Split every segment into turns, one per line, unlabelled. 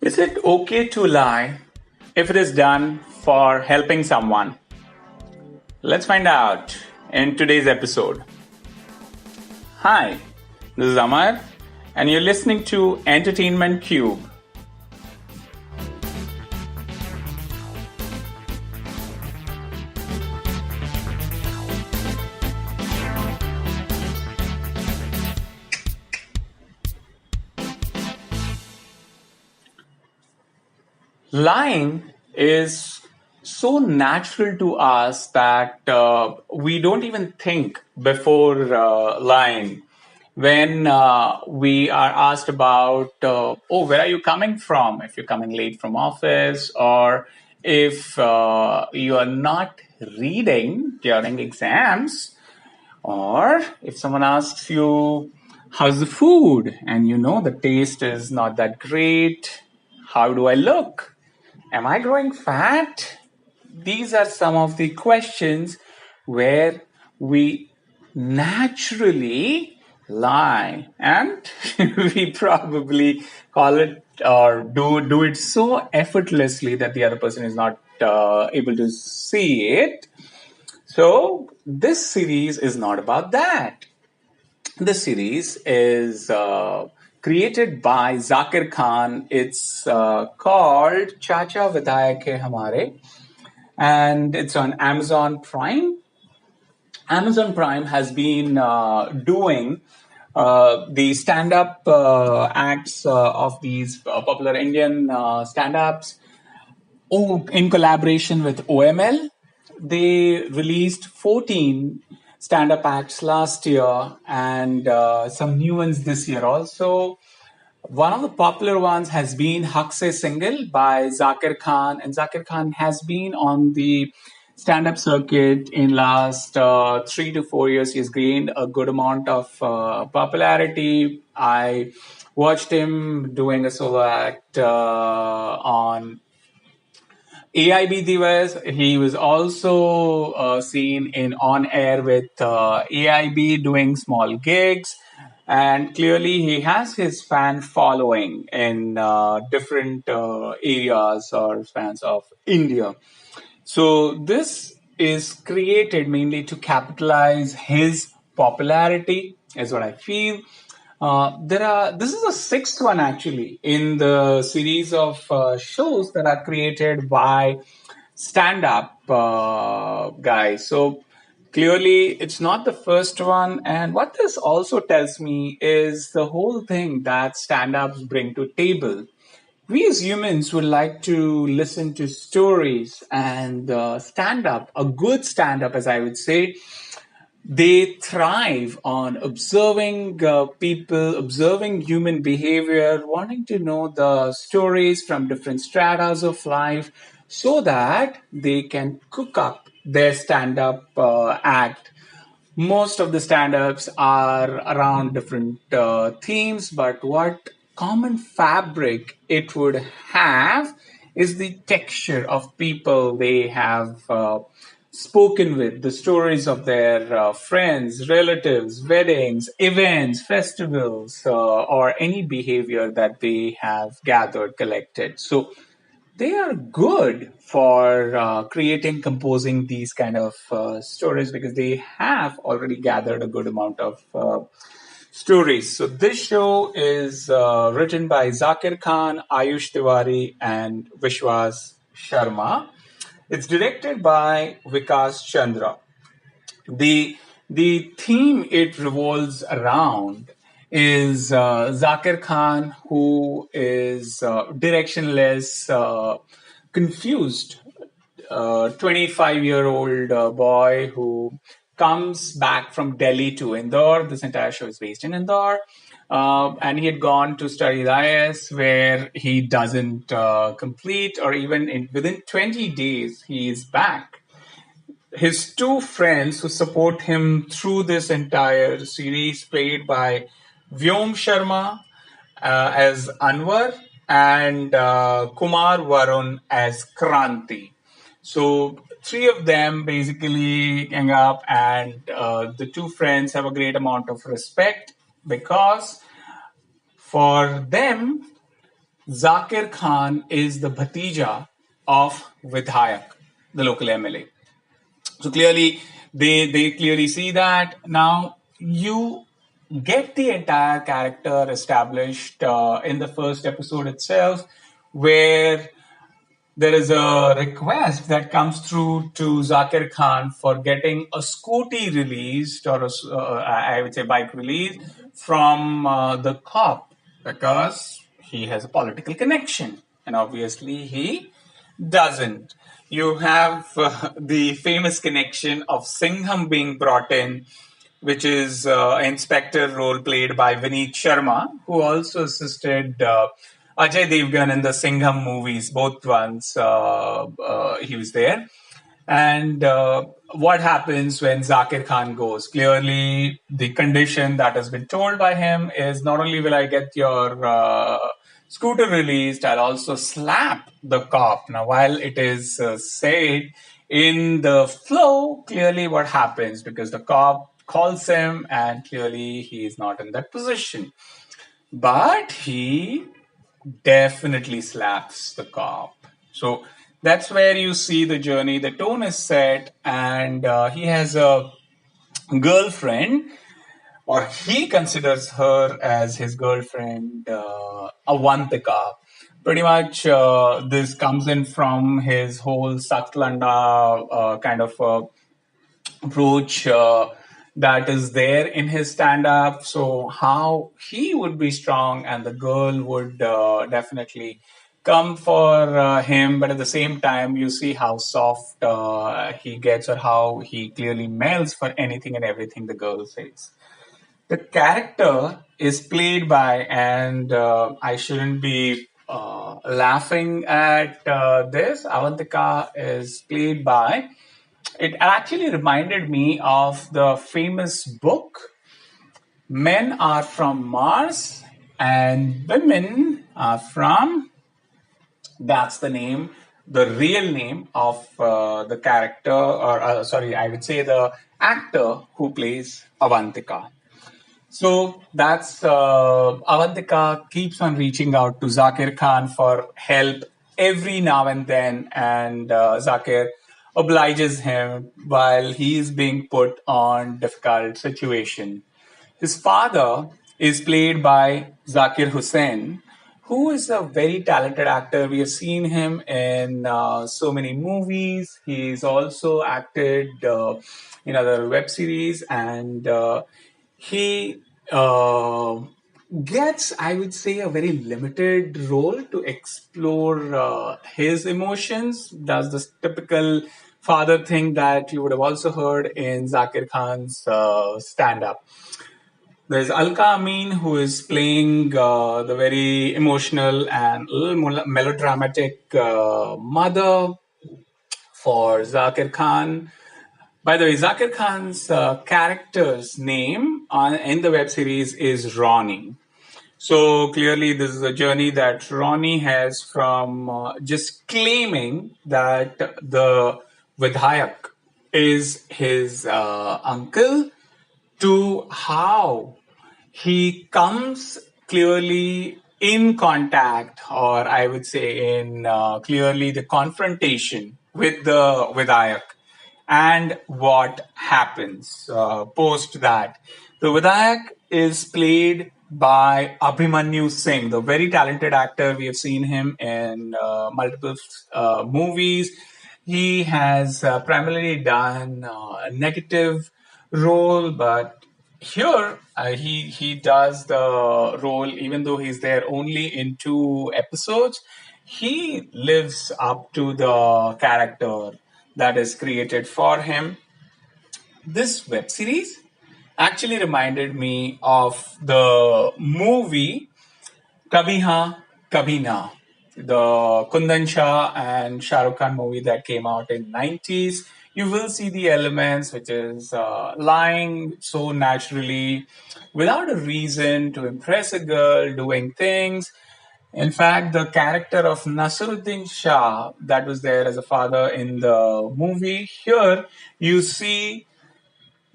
Is it okay to lie if it is done for helping someone? Let's find out in today's episode. Hi, this is Amar, and you're listening to Entertainment Cube. Lying is so natural to us that we don't even think before lying. When we are asked about, where are you coming from? If you're coming late from office, or if you are not reading during exams, or if someone asks you, how's the food? And you know the taste is not that great. How do I look? Am I growing fat? These are some of the questions where we naturally lie, and we probably call it or do it so effortlessly that the other person is not able to see it. So this series is not about that. This series is created by Zakir Khan. It's called Chacha Vidhayak Hain Hamare, and it's on Amazon Prime. Amazon Prime has been doing the stand-up acts of these popular Indian stand-ups in collaboration with OML. They released 14 stand-up acts last year and some new ones this year also. One of the popular ones has been Haqse single by Zakir Khan, and Zakir Khan has been on the stand-up circuit in last 3 to 4 years. He's gained a good amount of popularity. I watched him doing a solo act on AIB Divas. He was also seen in on air with AIB doing small gigs. And clearly, he has his fan following in different areas or fans of India. So this is created mainly to capitalize his popularity, is what I feel. This is the sixth one actually in the series of shows that are created by stand-up guys. So clearly, it's not the first one. And what this also tells me is the whole thing that stand-ups bring to table. We as humans would like to listen to stories, and stand-up, a good stand-up, as I would say, they thrive on observing people, observing human behavior, wanting to know the stories from different stratas of life so that they can cook up their stand-up act. Most of the stand-ups are around different themes, but what common fabric it would have is the texture of people they have spoken with, the stories of their friends, relatives, weddings, events, festivals, or any behavior that they have gathered, collected. So they are good for creating, composing these kind of stories because they have already gathered a good amount of stories. So this show is written by Zakir Khan, Ayush Tiwari, and Vishwas Sharma. It's directed by Vikas Chandra. The theme it revolves around is Zakir Khan, who is directionless, confused 25-year-old boy who comes back from Delhi to Indore. This entire show is based in Indore. And he had gone to study the IS, where he doesn't complete, or even within 20 days, he is back. His two friends who support him through this entire series, played by Vyom Sharma as Anwar and Kumar Varun as Kranti. So three of them basically hang up, and the two friends have a great amount of respect because for them, Zakir Khan is the bhatija of Vidhayak, the local MLA. So clearly, they clearly see that. Now you get the entire character established in the first episode itself, where there is a request that comes through to Zakir Khan for getting a scooty released, or I would say bike released from the cop, because he has a political connection, and obviously he doesn't. You have the famous connection of Singham being brought in, which is inspector role played by Vineet Sharma, who also assisted Ajay Devgan in the Singham movies, both ones. He was there. And what happens when Zakir Khan goes? Clearly, the condition that has been told by him is, not only will I get your scooter released, I'll also slap the cop. Now, while it is said in the flow, clearly what happens, because the cop calls him and clearly he is not in that position. But he definitely slaps the cop. So that's where you see the journey. The tone is set, and he has a girlfriend, or he considers her as his girlfriend, Avantika. Pretty much, this comes in from his whole Saklanda kind of approach that is there in his stand up. So, how he would be strong and the girl would definitely come for him, but at the same time, you see how soft he gets, or how he clearly melts for anything and everything the girl says. The character is played by, and I shouldn't be laughing at this, Avantika is played by, it actually reminded me of the famous book, Men Are From Mars and Women Are From, that's the name, the real name of the character, or sorry, I would say the actor who plays Avantika. So that's Avantika keeps on reaching out to Zakir Khan for help every now and then, and Zakir obliges him while he is being put on difficult situation. His father is played by Zakir Hussain, who is a very talented actor. We have seen him in so many movies. He's also acted in other web series, and he uh, gets, I would say, a very limited role to explore his emotions. Does this typical father thing that you would have also heard in Zakir Khan's stand up. There's Alka Amin, who is playing the very emotional and a little melodramatic mother for Zakir Khan. By the way, Zakir Khan's character's name in the web series is Ronnie. So clearly, this is a journey that Ronnie has from just claiming that the Vidhayak is his uncle, to how he comes clearly in contact, or I would say in clearly the confrontation with the Vidhayak, and what happens post that. The Vidhayak is played by Abhimanyu Singh, the very talented actor. We have seen him in multiple movies. He has primarily done a negative role, but here he does the role, even though he's there only in 2 episodes. He lives up to the character that is created for him. This web series actually reminded me of the movie Kabhi Haan, Kabhi Na, the Kundan Shah and Shahrukh Khan movie that came out in 90s. You will see the elements, which is lying so naturally without a reason to impress a girl, doing things. In fact, the character of Nasruddin Shah that was there as a father in the movie, here you see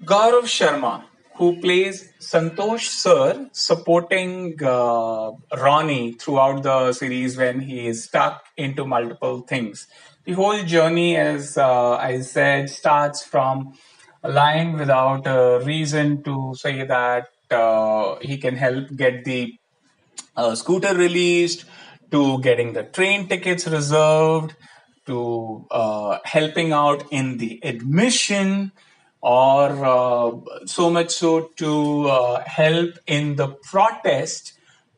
Gaurav Sharma, who plays Santosh Sir, supporting Ronnie throughout the series when he is stuck into multiple things. The whole journey, as I said, starts from a line without a reason to say that he can help get the scooter released, to getting the train tickets reserved, to helping out in the admission, or so much so to help in the protest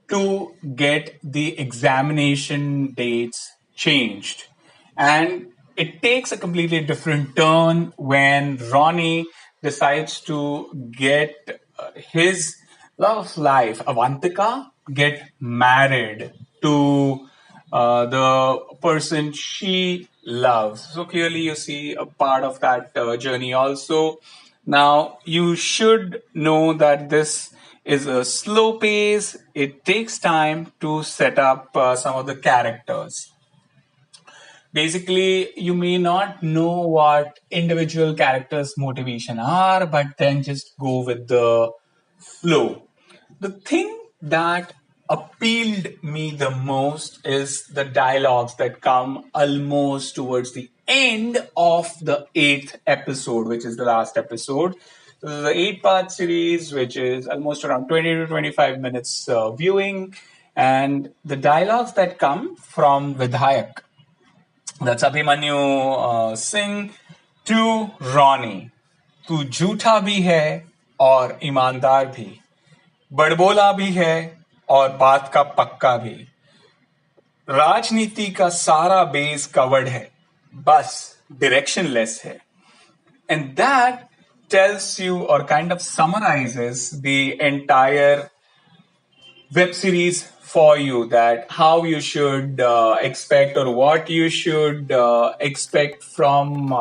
to get the examination dates changed. And it takes a completely different turn when Ronnie decides to get his love of life, Avantika, get married to the person she loves. So clearly, you see a part of that journey also. Now, you should know that this is a slow pace. It takes time to set up some of the characters. Basically, you may not know what individual characters' motivation are, but then just go with the flow. The thing that appealed me the most is the dialogues that come almost towards the end of the eighth episode, which is the last episode. So this is an 8-part series, which is almost around 20 to 25 minutes viewing. And the dialogues that come from Vidhayak, that's Abhimanyu Singh, to Ronnie. तू झूठा भी है और ईमानदार भी, बड़बोला भी है और बात का पक्का भी, राजनीति का सारा बेस कवर्ड है, बस directionless है. And that tells you or kind of summarizes the entire web series for you, that how you should expect or what you should expect from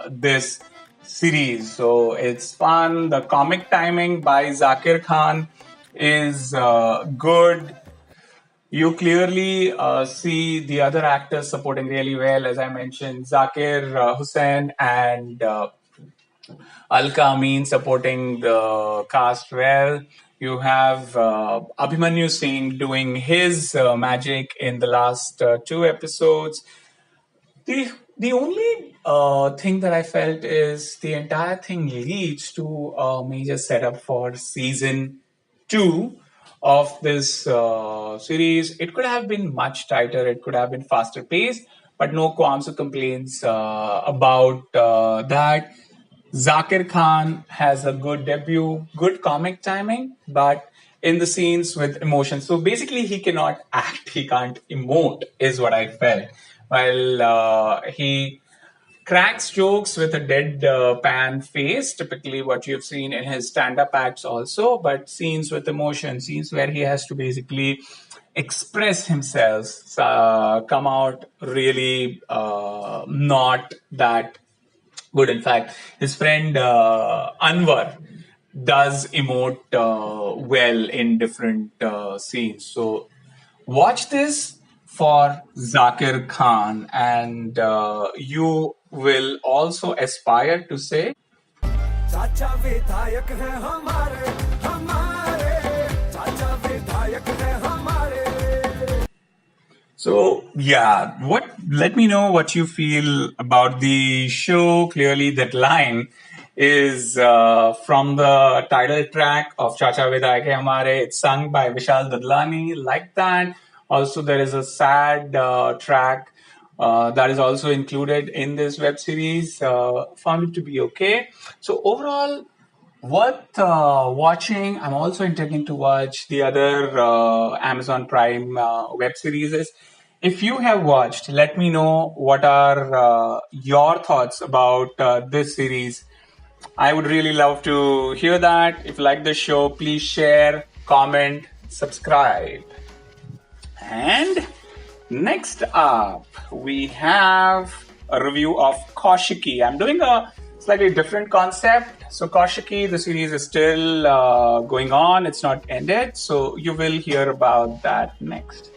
this series. So it's fun. The comic timing by Zakir Khan is good. You clearly see the other actors supporting really well. As I mentioned, Zakir Hussain and Alka Amin supporting the cast well. You have Abhimanyu Singh doing his magic in the last 2 episodes. The only thing that I felt is the entire thing leads to a major setup for season 2 of this series. It could have been much tighter. It could have been faster paced, but no qualms or complaints about that. Zakir Khan has a good debut, good comic timing, but in the scenes with emotion. So basically, he cannot act, he can't emote, is what I felt. While he cracks jokes with a dead pan face, typically what you've seen in his stand-up acts also, but scenes with emotion, scenes where he has to basically express himself, come out really not that good. In fact, his friend Anwar does emote well in different scenes. So watch this for Zakir Khan, and you will also aspire to say, Chacha Vidhayak Hain Hamare, Hamare, Chacha Vidhayak Hain Hamare. So yeah, let me know what you feel about the show. Clearly, that line is from the title track of Chacha Vidhayak Hain Hamare. It's sung by Vishal Dadlani, like that. Also, there is a sad track that is also included in this web series. Found it to be okay. So overall, worth watching. I'm also intending to watch the other Amazon Prime web series. If you have watched, let me know what are your thoughts about this series. I would really love to hear that. If you like the show, please share, comment, subscribe. And next up, we have a review of Kaushiki. I'm doing a slightly different concept. So Kaushiki, the series is still going on. It's not ended. So you will hear about that next.